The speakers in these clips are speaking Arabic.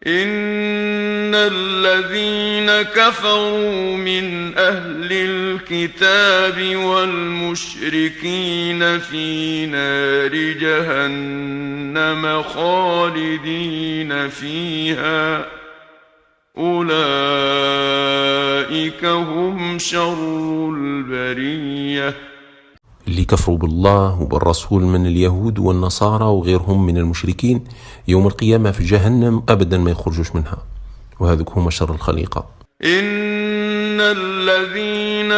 إن الذين كفروا من أهل الكتاب والمشركين في نار جهنم خالدين فيها أولئك هم شر البرية. اللي كفروا بالله وبالرسول من اليهود والنصارى وغيرهم من المشركين يوم القيامة في جهنم أبدا ما يخرجوش منها، وهذوك هم شر الخليقة. إن الذين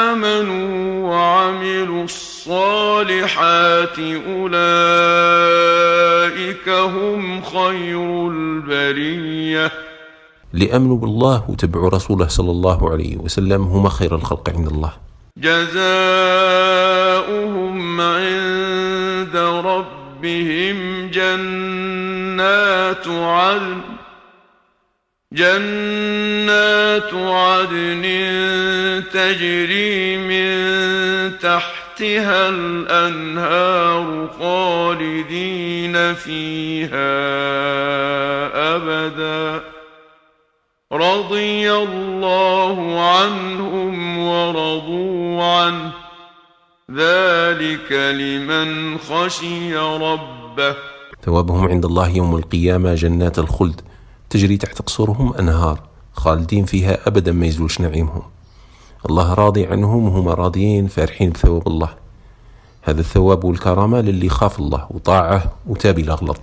آمنوا وعملوا الصالحات أولئك هم خير البرية. اللي آمنوا بالله وتبعوا رسوله صلى الله عليه وسلم هم خير الخلق عند الله. جزاؤهم عند ربهم جنات عدن تجري من تحتها الأنهار خالدين فيها أبدا رضي الله عنهم ورضوا عنه ذلك لمن خشي ربه. ثوابهم عند الله يوم القيامة جنات الخلد تجري تحت قصورهم أنهار خالدين فيها أبدا ما يزولش نعيمهم. الله راضي عنهم وهم راضيين فرحين بثواب الله. هذا الثواب والكرامة للي خاف الله وطاعه وتاب إلى غلط.